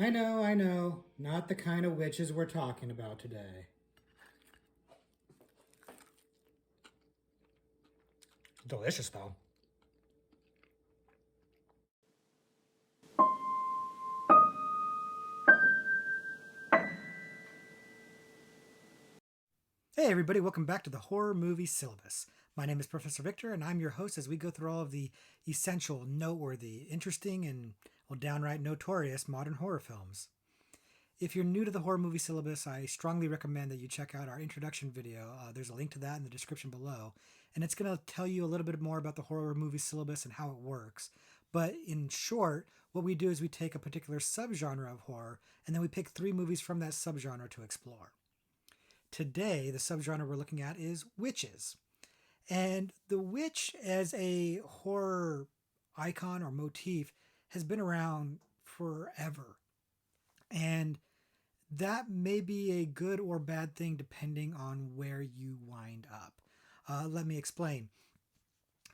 I know. Not the kind of witches we're talking about today. Delicious, though. Hey, everybody, welcome back to the Horror Movie Syllabus. My name is Professor Victor, and I'm your host as we go through all of the essential, noteworthy, interesting, and downright notorious modern horror films. If you're new to the Horror Movie Syllabus, I strongly recommend that you check out our introduction video. There's a link to that in the description below, and it's going to tell you a little bit more about the Horror Movie Syllabus and how it works. But in short, what we do is we take a particular subgenre of horror, and then we pick 3 movies from that subgenre to explore. Today, the subgenre we're looking at is witches. And the witch as a horror icon or motif has been around forever. And that may be a good or bad thing depending on where you wind up. Let me explain.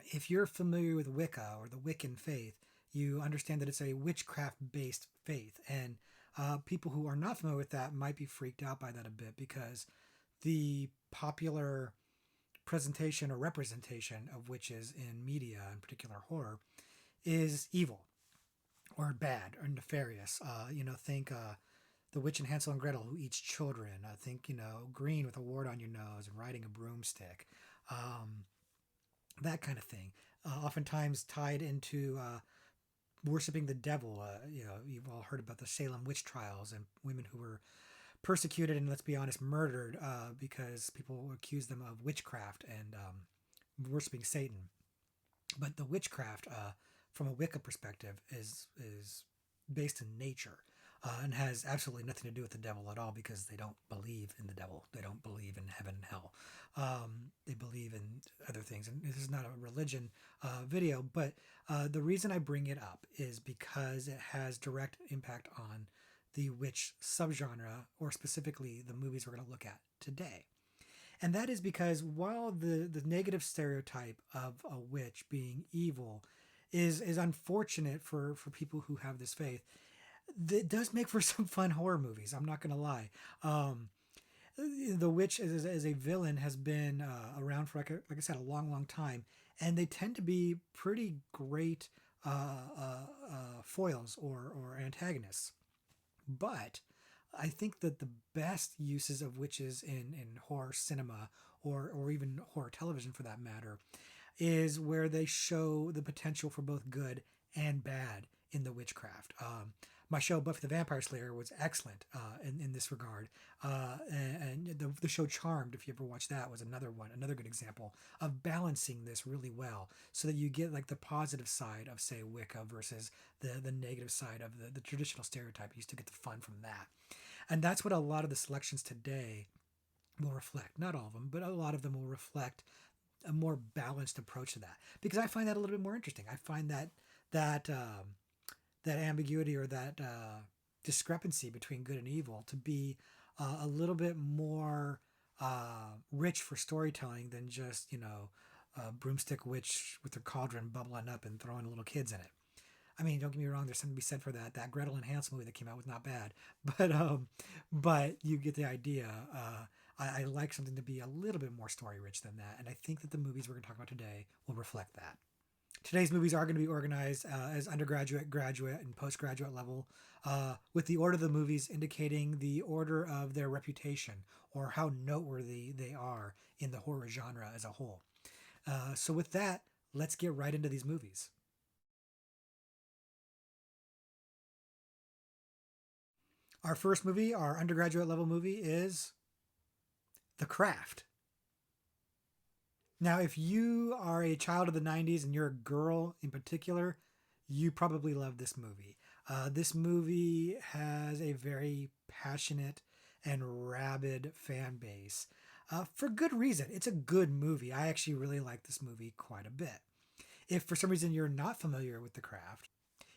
If you're familiar with Wicca or the Wiccan faith, you understand that it's a witchcraft based faith. And people who are not familiar with that might be freaked out by that a bit because the popular presentation or representation of witches in media, in particular horror, is evil or bad or nefarious. Think the witch in Hansel and Gretel who eats children. I think, green with a wart on your nose and riding a broomstick. That kind of thing. Oftentimes tied into worshiping the devil. You've all heard about the Salem witch trials and women who were persecuted and, let's be honest, murdered because people accused them of witchcraft and worshiping Satan. But the witchcraft, from a Wicca perspective, is based in nature and has absolutely nothing to do with the devil at all because they don't believe in the devil. They don't believe in heaven and hell. They believe in other things. And this is not a religion video, but the reason I bring it up is because it has direct impact on the witch subgenre, or specifically the movies we're going to look at today. And that is because while the negative stereotype of a witch being evil is unfortunate for people who have this faith, it does make for some fun horror movies. I'm not going to lie. The witch as a villain has been around for, like I said, a long, long time. And they tend to be pretty great foils or antagonists. But I think that the best uses of witches in horror cinema or even horror television for that matter is where they show the potential for both good and bad in the witchcraft. My show Buffy the Vampire Slayer was excellent in this regard, and the show Charmed, if you ever watched that, was another good example of balancing this really well, so that you get like the positive side of, say, Wicca versus the negative side of the traditional stereotype. You still get the fun from that, and that's what a lot of the selections today will reflect. Not all of them, but a lot of them will reflect a more balanced approach to that, because I find that a little bit more interesting. I find that ambiguity or that discrepancy between good and evil to be a little bit more rich for storytelling than just a broomstick witch with her cauldron bubbling up and throwing little kids in it. I mean, don't get me wrong. There's something to be said for that. That Gretel and Hansel movie that came out was not bad, but you get the idea. I like something to be a little bit more story rich than that, and I think that the movies we're going to talk about today will reflect that. Today's movies are going to be organized as undergraduate, graduate, and postgraduate level, with the order of the movies indicating the order of their reputation or how noteworthy they are in the horror genre as a whole. So with that, let's get right into these movies. Our first movie, our undergraduate level movie, is The Craft. Now, if you are a child of the 90s and you're a girl in particular, you probably love this movie. This movie has a very passionate and rabid fan base for good reason. It's a good movie. I actually really like this movie quite a bit. If for some reason you're not familiar with The Craft,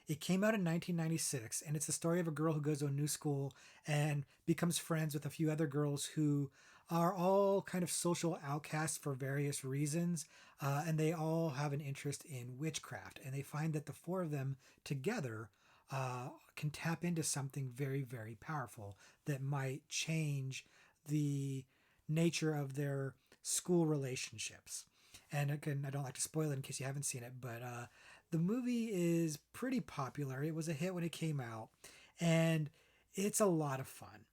it came out in 1996, and it's the story of a girl who goes to a new school and becomes friends with a few other girls who are all kind of social outcasts for various reasons, and they all have an interest in witchcraft. And they find that the 4 of them together can tap into something very, very powerful that might change the nature of their school relationships. And again, I don't like to spoil it in case you haven't seen it, but the movie is pretty popular. It was a hit when it came out, and it's a lot of fun.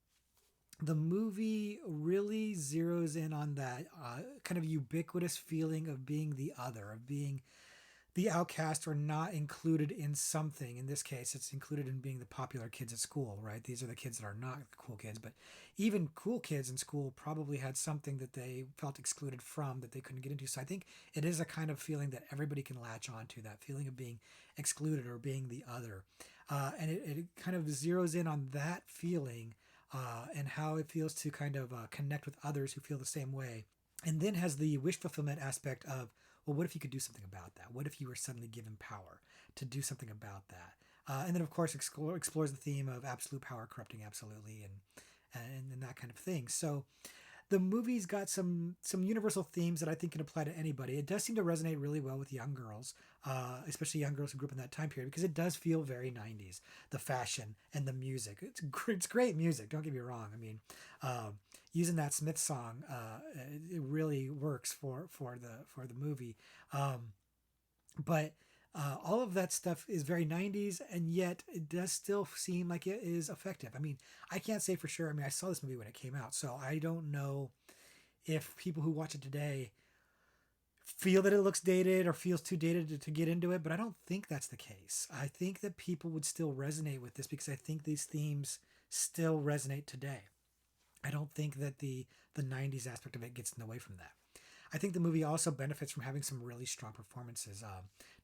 The movie really zeroes in on that kind of ubiquitous feeling of being the other, of being the outcast or not included in something. In this case, it's included in being the popular kids at school, right? These are the kids that are not the cool kids, but even cool kids in school probably had something that they felt excluded from that they couldn't get into. So I think it is a kind of feeling that everybody can latch onto, that feeling of being excluded or being the other. And it kind of zeroes in on that feeling and how it feels to kind of connect with others who feel the same way. And then has the wish fulfillment aspect of, well, what if you could do something about that? What if you were suddenly given power to do something about that? And then, of course, explores the theme of absolute power corrupting absolutely, and that kind of thing. So the movie's got some universal themes that I think can apply to anybody. It does seem to resonate really well with young girls, especially young girls who grew up in that time period, because it does feel very 90s. The fashion and the music. It's great music, don't get me wrong. I mean, using that Smith song, it really works for the movie. But all of that stuff is very 90s, and yet it does still seem like it is effective. I mean, I can't say for sure. I mean, I saw this movie when it came out, so I don't know if people who watch it today feel that it looks dated or feels too dated to get into it, but I don't think that's the case. I think that people would still resonate with this because I think these themes still resonate today. I don't think that the 90s aspect of it gets in the way from that. I think the movie also benefits from having some really strong performances.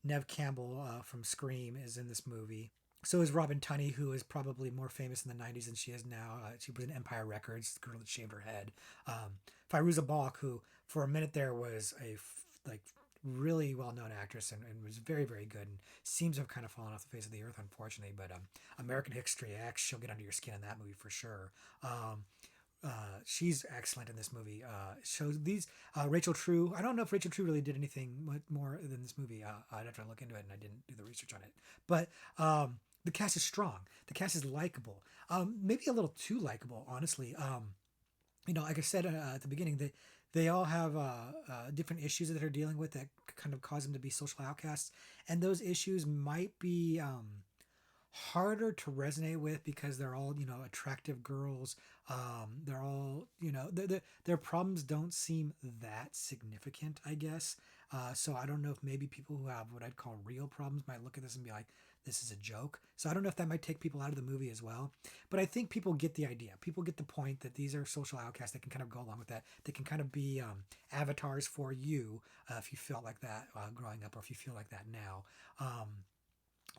Nev Campbell from Scream is in this movie. So is Robin Tunney, who is probably more famous in the 90s than she is now. She was in Empire Records, the girl that shaved her head. Fairuza Balk, who for a minute there was like really well-known actress and was very, very good and seems to have kind of fallen off the face of the earth, unfortunately. But American History X, she'll get under your skin in that movie for sure. She's excellent in this movie. Shows these Rachel True. I don't know if Rachel True really did anything much more than this movie. I'd have to look into it, and I didn't do the research on it. But the cast is strong. The cast is likable. Maybe a little too likable, honestly. Like I said at the beginning, they all have different issues that they're dealing with that kind of cause them to be social outcasts, and those issues might be harder to resonate with because they're all attractive girls. They're all their problems don't seem that significant, I guess. So I don't know if maybe people who have what I'd call real problems might look at this and be like, this is a joke. So I don't know if that might take people out of the movie as well. But I think people get the idea. People get the point that these are social outcasts that can kind of go along with that. They can kind of be avatars for you if you felt like that growing up, or if you feel like that now.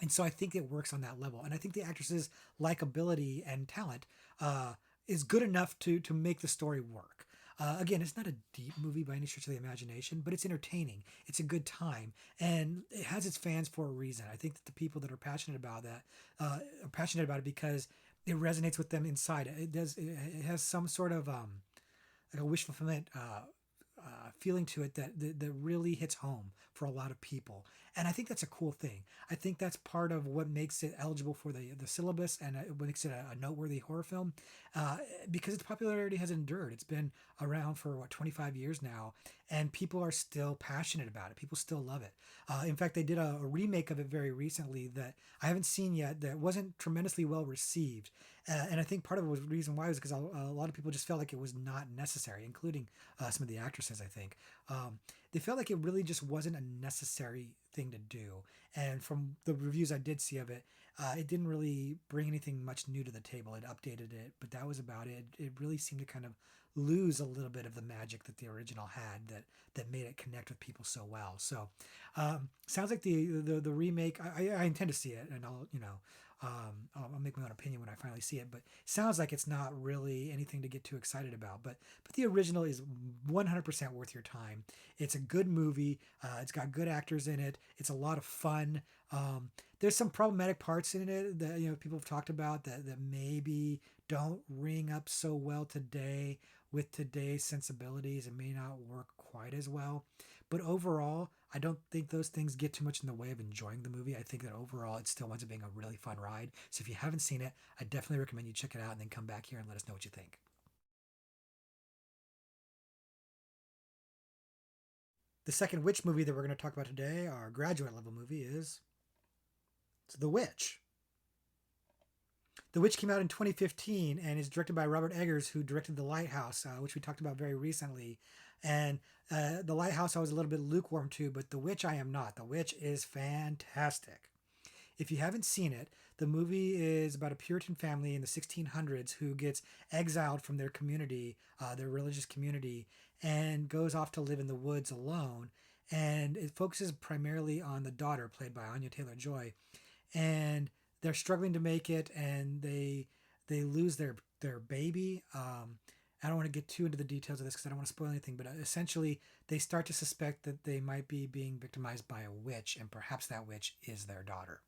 And so I think it works on that level. And I think the actress's likability and talent is good enough to make the story work. Again, it's not a deep movie by any stretch of the imagination, but it's entertaining. It's a good time, and it has its fans for a reason. I think that the people that are passionate about that are passionate about it because it resonates with them inside. It has some sort of like a wish fulfillment feeling to it that really hits home for a lot of people. And I think that's a cool thing. I think that's part of what makes it eligible for the syllabus, and what makes it a noteworthy horror film, because its popularity has endured. It's been around for 25 years now, and people are still passionate about it. People still love it. In fact, they did a remake of it very recently that I haven't seen yet, that wasn't tremendously well received. And I think part of the reason why was because a lot of people just felt like it was not necessary, including some of the actresses, I think. They felt like it really just wasn't a necessary thing to do. And from the reviews I did see of it, it didn't really bring anything much new to the table. It updated it, but that was about it. It really seemed to kind of lose a little bit of the magic that the original had that made it connect with people so well. So sounds like the remake, I intend to see it, and I'll make my own opinion when I finally see it, but it sounds like it's not really anything to get too excited about. But the original is 100% worth your time. It's a good movie. It's got good actors in it. It's a lot of fun. There's some problematic parts in it that people have talked about that maybe don't ring up so well today with today's sensibilities. It may not work quite as well. But overall, I don't think those things get too much in the way of enjoying the movie. I think that overall it still winds up being a really fun ride. So if you haven't seen it, I definitely recommend you check it out and then come back here and let us know what you think. The second witch movie that we're going to talk about today, our graduate level movie, is The Witch. The Witch came out in 2015 and is directed by Robert Eggers, who directed The Lighthouse, which we talked about very recently. And The Lighthouse I was a little bit lukewarm to, but The Witch I am not. The Witch is fantastic. If you haven't seen it, the movie is about a Puritan family in the 1600s who gets exiled from their community, their religious community, and goes off to live in the woods alone. And it focuses primarily on the daughter, played by Anya Taylor-Joy, and they're struggling to make it, and they lose their baby. I don't want to get too into the details of this because I don't want to spoil anything, but essentially they start to suspect that they might be being victimized by a witch, and perhaps that witch is their daughter.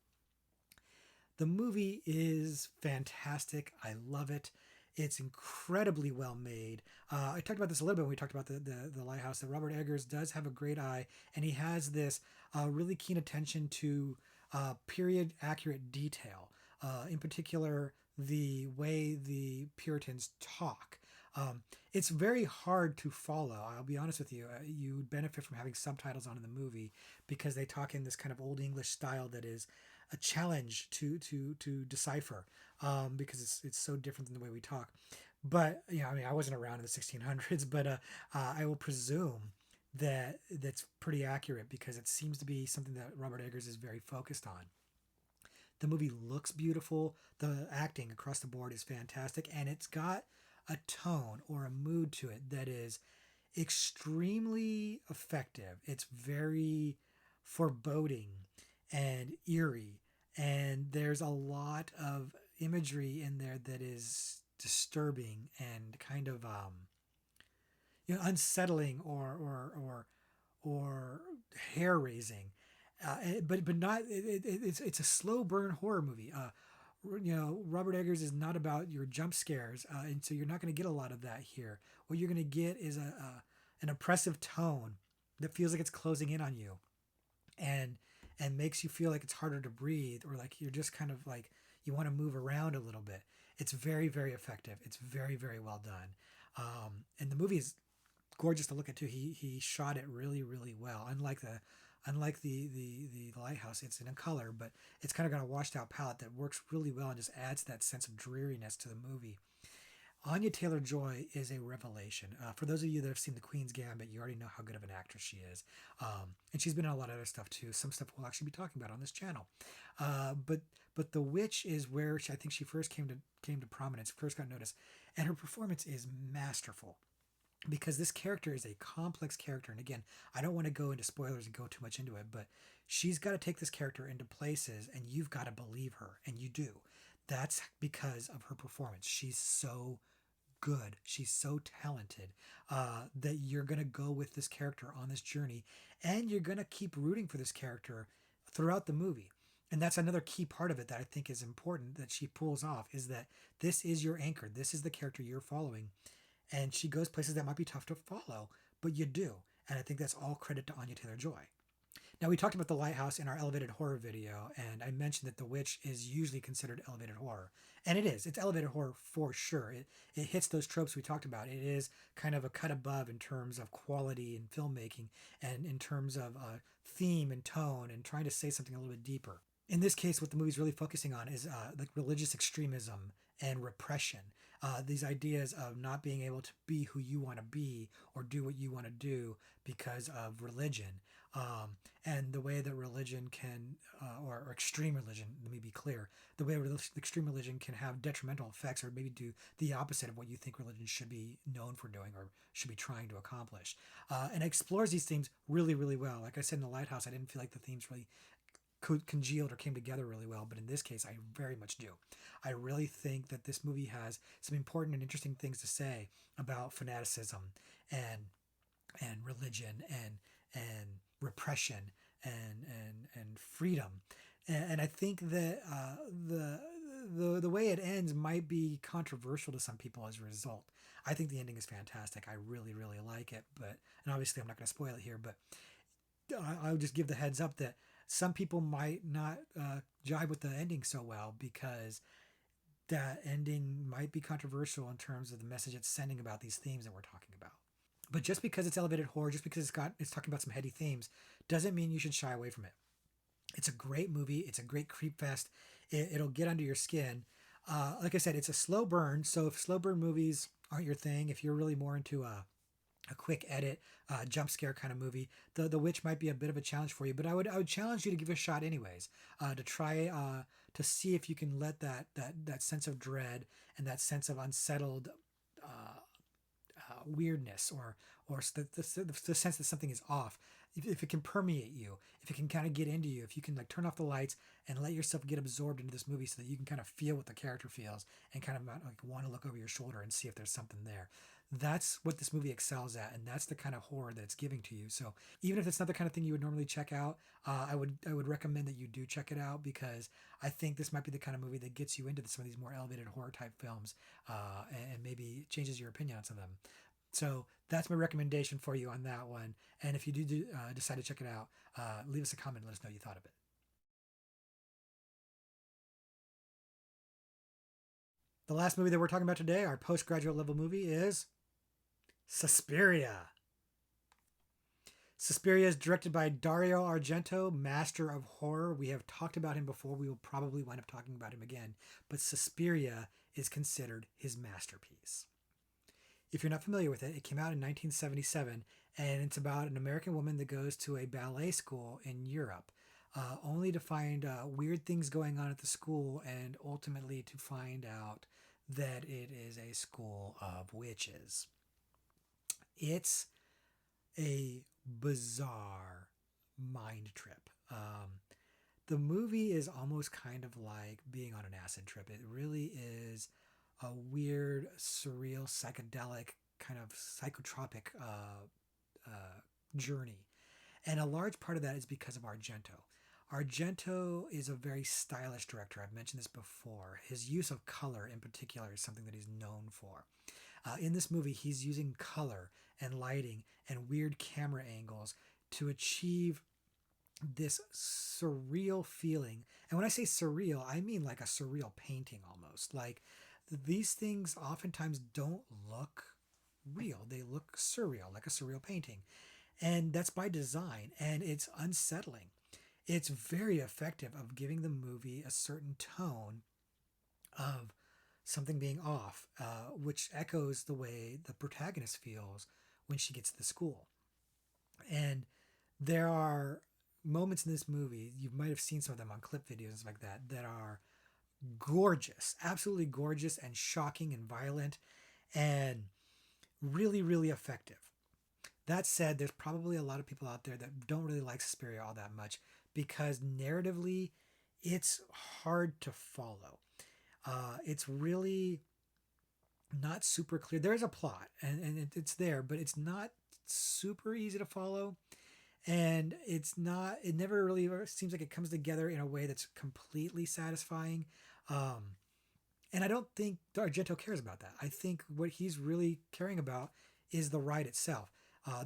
The movie is fantastic. I love it. It's incredibly well made. I talked about this a little bit when we talked about the Lighthouse, that Robert Eggers does have a great eye, and he has this really keen attention to period accurate detail. In particular, the way the Puritans talk. It's very hard to follow. I'll be honest with you. You would benefit from having subtitles on in the movie because they talk in this kind of old English style that is a challenge to decipher, because it's so different than the way we talk. But I mean, I wasn't around in the 1600s, but I will presume that that's pretty accurate because it seems to be something that Robert Eggers is very focused on. The movie looks beautiful. The acting across the board is fantastic, and it's got a tone or a mood to it that is extremely effective. It's very foreboding and eerie, and there's a lot of imagery in there that is disturbing and kind of unsettling or hair raising, but not. It's a slow burn horror movie. Robert Eggers is not about your jump scares, and so you're not going to get a lot of that here. What you're going to get is an oppressive tone that feels like it's closing in on you, and makes you feel like it's harder to breathe, or like you're just kind of like you want to move around a little bit. It's very, very effective. It's very, very well done, and the movie is gorgeous to look at too. He shot it really, really well. Unlike the Lighthouse, it's in a color, but it's kind of got a washed out palette that works really well and just adds that sense of dreariness to the movie. Anya Taylor-Joy is a revelation. For those of you that have seen The Queen's Gambit, you already know how good of an actress she is, and she's been in a lot of other stuff too. Some stuff we'll actually be talking about on this channel. But The Witch is where I think she first came to prominence, first got noticed, and her performance is masterful. Because this character is a complex character, and again, I don't want to go into spoilers and go too much into it, but she's got to take this character into places, and you've got to believe her, and you do. That's because of her performance. She's so good, she's so talented, that you're going to go with this character on this journey, and you're going to keep rooting for this character throughout the movie. And that's another key part of it that I think is important that she pulls off, is that this is your anchor. This is the character you're following. And she goes places that might be tough to follow, but you do. And I think that's all credit to Anya Taylor-Joy. Now, we talked about The Lighthouse in our elevated horror video, and I mentioned that The Witch is usually considered elevated horror. And it is. It's elevated horror for sure. It hits those tropes we talked about. It is kind of a cut above in terms of quality and filmmaking, and in terms of theme and tone, and trying to say something a little bit deeper. In this case, what the movie's really focusing on is like religious extremism and repression. These ideas of not being able to be who you want to be or do what you want to do because of religion, and the way that religion can, or extreme religion, let me be clear, the way extreme religion can have detrimental effects, or maybe do the opposite of what you think religion should be known for doing or should be trying to accomplish. And it explores these themes really, really well. Like I said in The Lighthouse, I didn't feel like the themes really congealed or came together really well, but in this case I very much do. I really think that this movie has some important and interesting things to say about fanaticism and religion and repression and freedom, and I think that the way it ends might be controversial to some people as a result. I think the ending is fantastic. I really, really like it, and obviously I'm not going to spoil it here, but I'll just give the heads up that some people might not jive with the ending so well because that ending might be controversial in terms of the message it's sending about these themes that we're talking about. But just because it's elevated horror, just because it's talking about some heady themes, doesn't mean you should shy away from it. It's a great movie. It's a great creep fest. It'll get under your skin. Like I said, it's a slow burn. So if slow burn movies aren't your thing, if you're really more into a quick edit, jump scare kind of movie, the Witch might be a bit of a challenge for you. But I would challenge you to give it a shot anyways, to try to see if you can let that sense of dread and that sense of unsettled weirdness or the sense that something is off, if it can permeate you, if it can kind of get into you, if you can like turn off the lights and let yourself get absorbed into this movie so that you can kind of feel what the character feels and kind of like want to look over your shoulder and see if there's something there. That's what this movie excels at, and that's the kind of horror that it's giving to you. So even if it's not the kind of thing you would normally check out, I would recommend that you do check it out, because I think this might be the kind of movie that gets you into some of these more elevated horror type films, and maybe changes your opinion on some of them. So that's my recommendation for you on that one. And if you decide to check it out, leave us a comment and let us know what you thought of it. The last movie that we're talking about today, our postgraduate level movie, is Suspiria. Suspiria is directed by Dario Argento, master of horror. We have talked about him before. We will probably wind up talking about him again. But Suspiria is considered his masterpiece. If you're not familiar with it, it came out in 1977, and it's about an American woman that goes to a ballet school in Europe, only to find weird things going on at the school, and ultimately to find out that it is a school of witches. It's a bizarre mind trip. The movie is almost kind of like being on an acid trip. It really is a weird, surreal, psychedelic, kind of psychotropic journey. And a large part of that is because of Argento. Argento is a very stylish director. I've mentioned this before. His use of color, in particular, is something that he's known for. In this movie, he's using color and lighting and weird camera angles to achieve this surreal feeling. And when I say surreal, I mean like a surreal painting almost. Like these things oftentimes don't look real, they look surreal, like a surreal painting. And that's by design, and it's unsettling. It's very effective of giving the movie a certain tone of something being off, which echoes the way the protagonist feels when she gets to the school. And there are moments in this movie, you might have seen some of them on clip videos and stuff like that, that are gorgeous, absolutely gorgeous and shocking and violent and really, really effective. That said, there's probably a lot of people out there that don't really like Suspiria all that much because narratively, it's hard to follow. It's really not super clear. There is a plot, and it's there, but it's not super easy to follow. And it never really seems like it comes together in a way that's completely satisfying. Um, and I don't think Argento cares about that. I think what he's really caring about is the ride itself,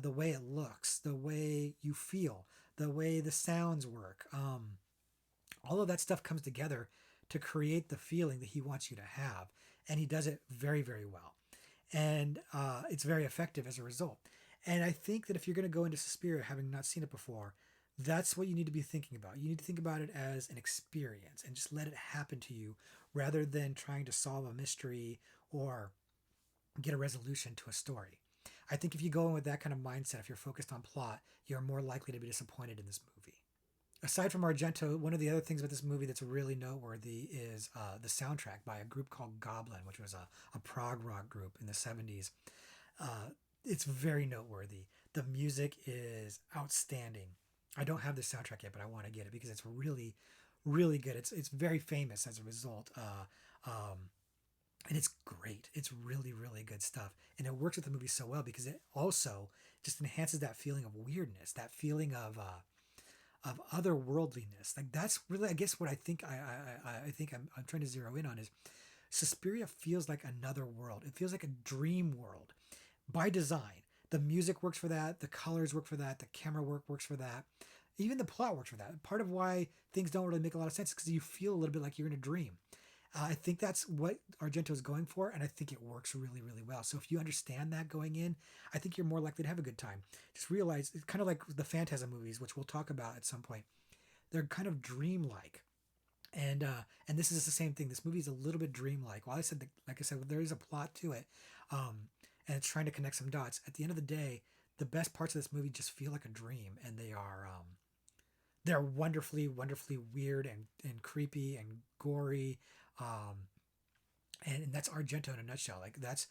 the way it looks, the way you feel, the way the sounds work. All of that stuff comes together to create the feeling that he wants you to have. And he does it very, very well. And it's very effective as a result. And I think that if you're going to go into Suspiria having not seen it before, that's what you need to be thinking about. You need to think about it as an experience and just let it happen to you rather than trying to solve a mystery or get a resolution to a story. I think if you go in with that kind of mindset, if you're focused on plot, you're more likely to be disappointed in this movie. Aside from Argento, one of the other things about this movie that's really noteworthy is the soundtrack by a group called Goblin, which was a prog rock group in the 70s. It's very noteworthy. The music is outstanding. I don't have the soundtrack yet, but I want to get it because it's really, really good. It's very famous as a result, and it's great. It's really, really good stuff, and it works with the movie so well because it also just enhances that feeling of weirdness, that feeling of otherworldliness. Like that's really, I guess, what I think I'm trying to zero in on is Suspiria feels like another world. It feels like a dream world by design. The music works for that. The colors work for that. The camera work works for that. Even the plot works for that. Part of why things don't really make a lot of sense is because you feel a little bit like you're in a dream. I think that's what Argento is going for, and I think it works really, really well. So if you understand that going in, I think you're more likely to have a good time. Just realize it's kind of like the Phantasm movies, which we'll talk about at some point. They're kind of dreamlike, and this is the same thing. This movie is a little bit dreamlike. While I said, like I said, there is a plot to it, and it's trying to connect some dots. At the end of the day, the best parts of this movie just feel like a dream, and they're wonderfully, wonderfully weird and creepy and gory. Um, and that's Argento in a nutshell. Like that's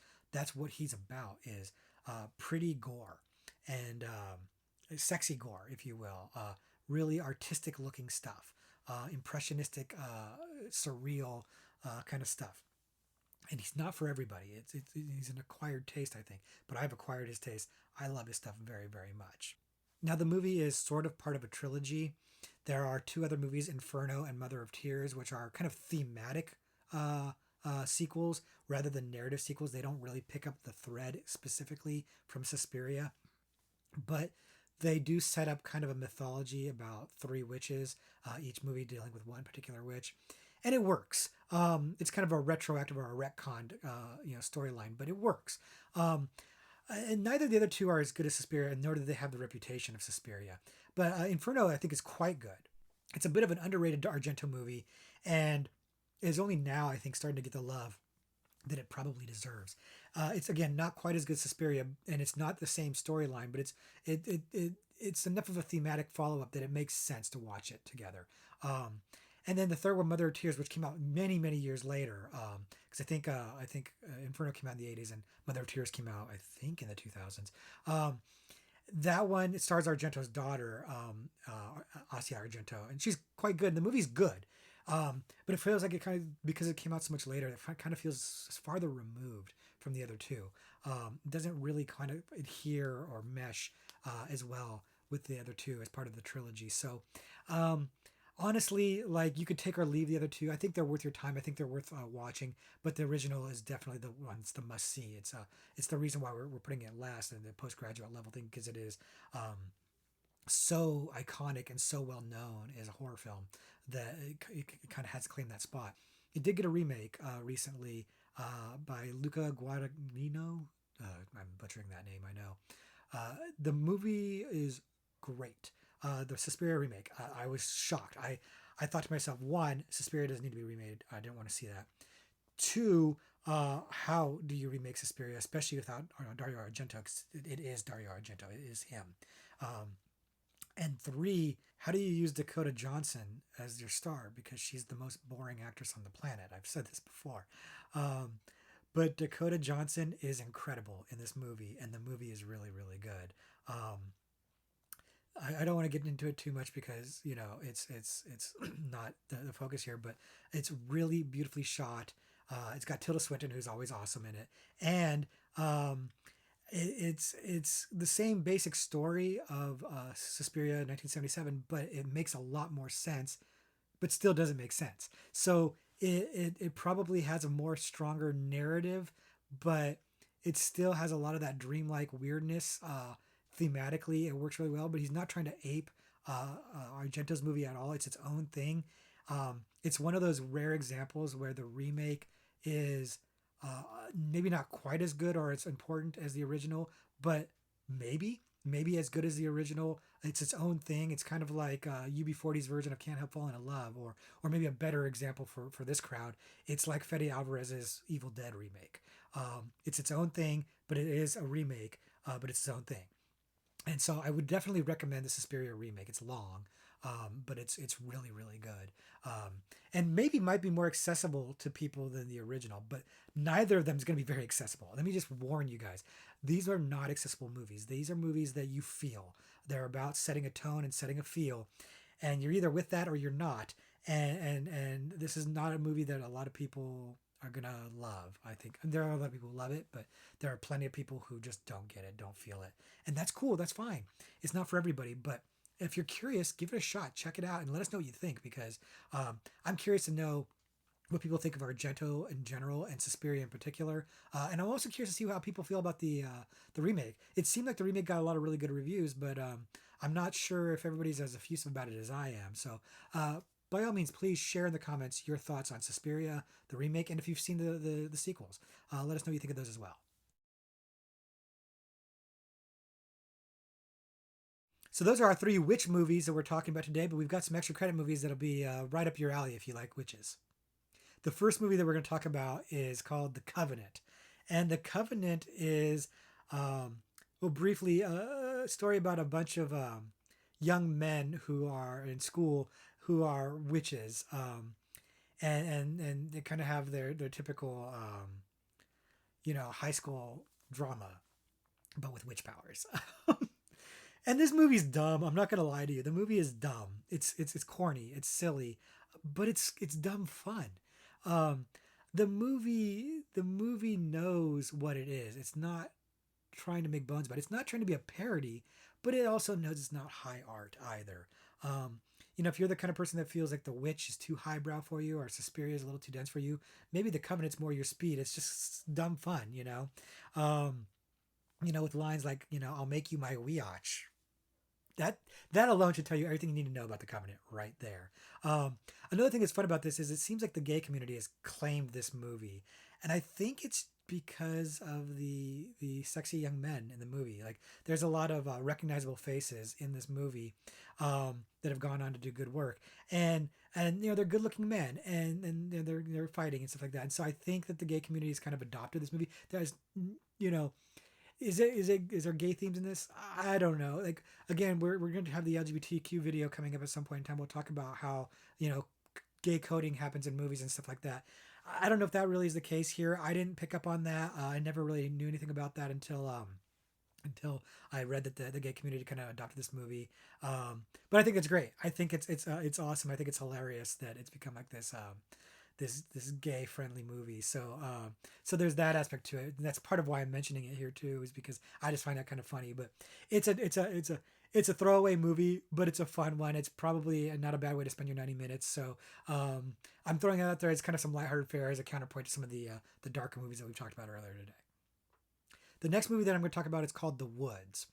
what he's about is pretty gore and sexy gore, if you will. Really artistic looking stuff, impressionistic, surreal kind of stuff. And he's not for everybody. He's an acquired taste, I think. But I've acquired his taste. I love his stuff very, very much. Now the movie is sort of part of a trilogy. There are two other movies, Inferno and Mother of Tears, which are kind of thematic sequels rather than narrative sequels. They don't really pick up the thread specifically from Suspiria, but they do set up kind of a mythology about three witches, each movie dealing with one particular witch, and it works. It's kind of a retroactive or a retconned, storyline, but it works. And neither of the other two are as good as Suspiria, nor do they have the reputation of Suspiria. But Inferno, I think, is quite good. It's a bit of an underrated Argento movie, and is only now, I think, starting to get the love that it probably deserves. It's again not quite as good as Suspiria, and it's not the same storyline, but it's enough of a thematic follow up that it makes sense to watch it together. And then the third one, Mother of Tears, which came out many, many years later, because I think Inferno came out in the '80s and Mother of Tears came out, I think, in the 2000s. That one, it stars Argento's daughter, Asia Argento, and she's quite good. And the movie's good, but it feels like it kind of, because it came out so much later, it kind of feels farther removed from the other two. It doesn't really kind of adhere or mesh as well with the other two as part of the trilogy. So honestly, like, you could take or leave the other two. I think they're worth your time. I think they're worth watching, but the original is definitely the one. It's the must see. It's the reason why we're putting it last in the postgraduate level thing, because it is so iconic and so well known as a horror film that it kind of has to claim that spot. It did get a remake recently by Luca Guadagnino. I'm butchering that name, I know. The movie is great. The Suspiria remake, I was shocked. I thought to myself, one, Suspiria doesn't need to be remade. I didn't want to see that. Two, how do you remake Suspiria, especially without Dario Argento? 'Cause it is Dario Argento. It is him. And three, how do you use Dakota Johnson as your star? Because she's the most boring actress on the planet. I've said this before. But Dakota Johnson is incredible in this movie, and the movie is really, really good. I don't want to get into it too much because, it's not the focus here, but it's really beautifully shot. It's got Tilda Swinton, who's always awesome in it. And it's the same basic story of Suspiria 1977, but it makes a lot more sense, but still doesn't make sense. So it probably has a more stronger narrative, but it still has a lot of that dreamlike weirdness. Thematically, it works really well, but he's not trying to ape Argento's movie at all. It's its own thing. It's one of those rare examples where the remake is maybe not quite as good or as important as the original, but maybe as good as the original. It's its own thing. It's kind of like UB40's version of Can't Help Falling in Love, or maybe a better example for this crowd. It's like Fede Alvarez's Evil Dead remake. It's its own thing, but it is a remake, but it's its own thing. And so I would definitely recommend the Suspiria remake. It's long, but it's really, really good. And maybe might be more accessible to people than the original, but neither of them is going to be very accessible. Let me just warn you guys. These are not accessible movies. These are movies that you feel. They're about setting a tone and setting a feel, and you're either with that or you're not. And this is not a movie that a lot of people are gonna love. I think there are a lot of people who love it, but there are plenty of people who just don't get it, don't feel it, and that's cool. That's fine. It's not for everybody, but if you're curious, give it a shot. Check it out and let us know what you think, because I'm curious to know what people think of Argento in general and Suspiria in particular. And I'm also curious to see how people feel about the remake. It seemed like the remake got a lot of really good reviews, but I'm not sure if everybody's as effusive about it as I am. So by all means, please share in the comments your thoughts on Suspiria, the remake, and if you've seen the sequels. Let us know what you think of those as well. So those are our three witch movies that we're talking about today, but we've got some extra credit movies that'll be right up your alley if you like witches. The first movie that we're going to talk about is called The Covenant. And The Covenant is, well, briefly, a story about a bunch of young men who are in school who are witches. And they kind of have their typical, high school drama, but with witch powers. And this movie's dumb. I'm not gonna lie to you. The movie is dumb. It's corny. It's silly, but it's dumb fun. Um, the movie knows what it is. It's not trying to make bones about it. It's not trying to be a parody, but it also knows it's not high art either. If you're the kind of person that feels like The Witch is too highbrow for you or Suspiria is a little too dense for you, maybe The Covenant's more your speed. It's just dumb fun. Um, with lines like, I'll make you my weotch. That alone should tell you everything you need to know about the Covenant right there. Another thing that's fun about this is it seems like the gay community has claimed this movie, and I think it's because of the sexy young men in the movie. Like, there's a lot of recognizable faces in this movie that have gone on to do good work, and they're good looking men, and they're fighting and stuff like that. And so I think that the gay community has kind of adopted this movie. There's you know is there gay themes in this? I don't know. Like, again, we're going to have the LGBTQ video coming up at some point in time. We'll talk about how gay coding happens in movies and stuff like that. I don't know if that really is the case here. I didn't pick up on that. I never really knew anything about that until I read that the gay community kind of adopted this movie. But I think it's great. I think it's awesome. I think it's hilarious that it's become like this gay friendly movie. So there's that aspect to it. And that's part of why I'm mentioning it here too, is because I just find that kind of funny. But it's a throwaway movie, but it's a fun one. It's probably not a bad way to spend your 90 minutes. So I'm throwing it out there as kind of some lighthearted fare as a counterpoint to some of the darker movies that we've talked about earlier today. The next movie that I'm going to talk about is called The Woods.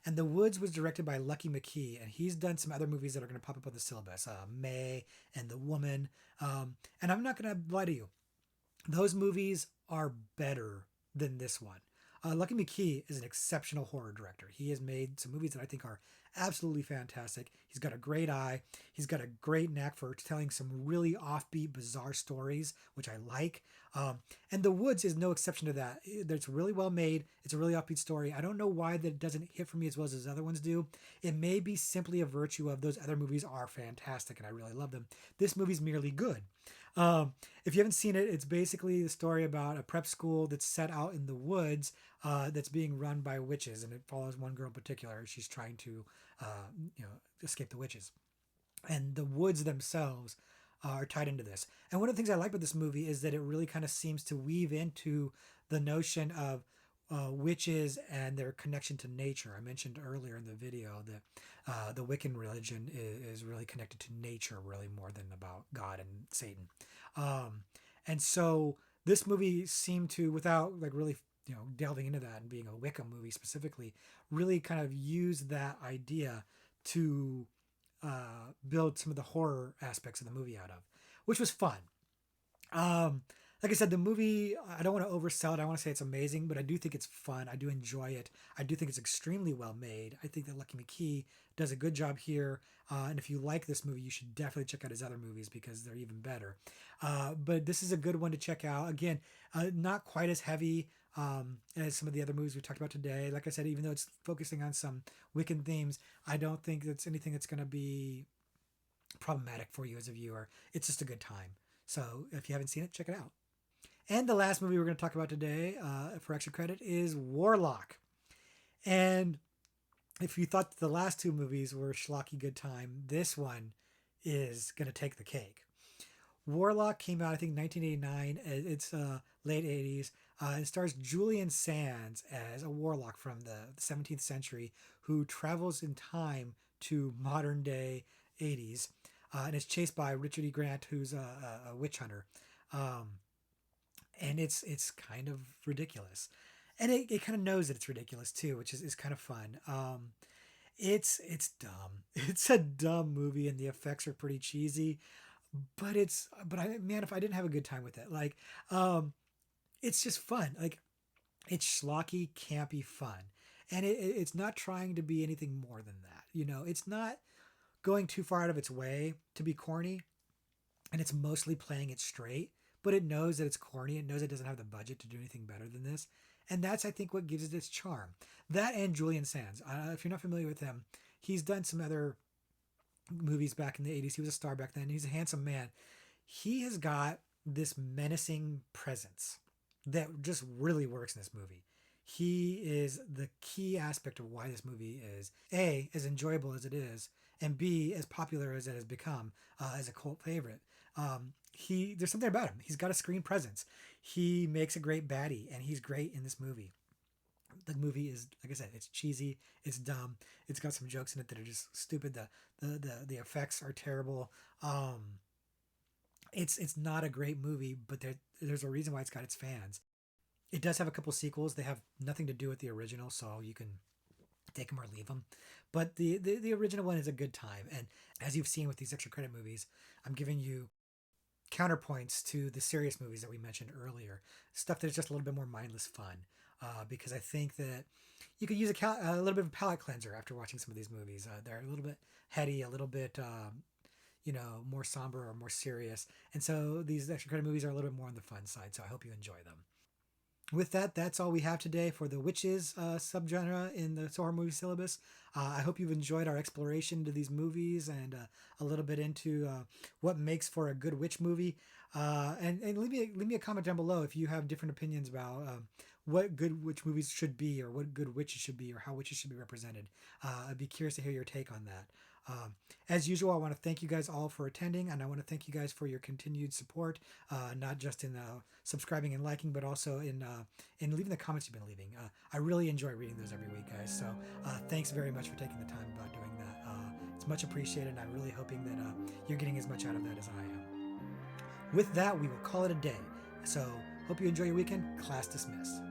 And The Woods was directed by Lucky McKee, and he's done some other movies that are going to pop up on the syllabus, May and The Woman. And I'm not going to lie to you, those movies are better than this one. Lucky McKee is an exceptional horror director. He has made some movies that I think are absolutely fantastic. He's got a great eye. He's got a great knack for telling some really offbeat, bizarre stories, which I like. And The Woods is no exception to that. It's really well made. It's a really offbeat story. I don't know why that doesn't hit for me as well as those other ones do. It may be simply a virtue of those other movies are fantastic and I really love them. This movie's merely good. If you haven't seen it, it's basically the story about a prep school that's set out in the woods that's being run by witches, and it follows one girl in particular. She's trying to, escape the witches, and the woods themselves are tied into this. And one of the things I like about this movie is that it really kind of seems to weave into the notion of witches and their connection to nature. I mentioned earlier in the video that the Wiccan religion is really connected to nature, really more than about God and Satan. And so this movie seemed to, without like really delving into that and being a Wicca movie specifically, really kind of use that idea to build some of the horror aspects of the movie out of, which was fun. Like I said, the movie, I don't want to oversell it. I want to say it's amazing, but I do think it's fun. I do enjoy it. I do think it's extremely well made. I think that Lucky McKee does a good job here. And if you like this movie, you should definitely check out his other movies because they're even better. But this is a good one to check out. Again, not quite as heavy as some of the other movies we talked about today. Like I said, even though it's focusing on some Wiccan themes, I don't think that's anything that's going to be problematic for you as a viewer. It's just a good time. So if you haven't seen it, check it out. And the last movie we're going to talk about today for extra credit is Warlock. And if you thought the last two movies were schlocky good time, this one is going to take the cake. Warlock came out, I think, 1989. It's late 80s. It stars Julian Sands as a warlock from the 17th century who travels in time to modern day 80s. And is chased by Richard E. Grant, who's a witch hunter. um, and it's kind of ridiculous, and it kind of knows that it's ridiculous too, which is kind of fun. It's dumb. It's a dumb movie, and the effects are pretty cheesy. But I man, if I didn't have a good time with it, like, it's just fun. Like, it's schlocky, campy fun, and it's not trying to be anything more than that. It's not going too far out of its way to be corny, and it's mostly playing it straight. But it knows that it's corny. It knows it doesn't have the budget to do anything better than this, and that's, I think, what gives it its charm. That and Julian Sands. If you're not familiar with him, he's done some other movies back in the 80s. He was a star back then. He's a handsome man. He has got this menacing presence that just really works in this movie. He is the key aspect of why this movie is A, as enjoyable as it is, and B, as popular as it has become, as a cult favorite. There's something about him. He's got a screen presence. He makes a great baddie, and he's great in this movie. The movie is, like I said, it's cheesy, it's dumb, it's got some jokes in it that are just stupid. The effects are terrible. It's not a great movie, but there's a reason why it's got its fans. It does have a couple sequels. They have nothing to do with the original, so you can take them or leave them. But the original one is a good time. And as you've seen with these extra credit movies, I'm giving you counterpoints to the serious movies that we mentioned earlier. Stuff that's just a little bit more mindless fun. Because I think that you could use a little bit of a palate cleanser after watching some of these movies. They're a little bit heady, a little bit, more somber or more serious. And so these extra credit movies are a little bit more on the fun side. So I hope you enjoy them. With that, that's all we have today for the witches subgenre in the horror movie syllabus. I hope you've enjoyed our exploration into these movies and a little bit into what makes for a good witch movie. And leave me a comment down below if you have different opinions about what good witch movies should be, or what good witches should be, or how witches should be represented. I'd be curious to hear your take on that. As usual, I want to thank you guys all for attending, and I want to thank you guys for your continued support, not just in subscribing and liking, but also in leaving the comments you've been leaving. I really enjoy reading those every week, guys. So thanks very much for taking the time about doing that. It's much appreciated, and I'm really hoping that you're getting as much out of that as I am. With that, we will call it a day. So hope you enjoy your weekend. Class dismissed.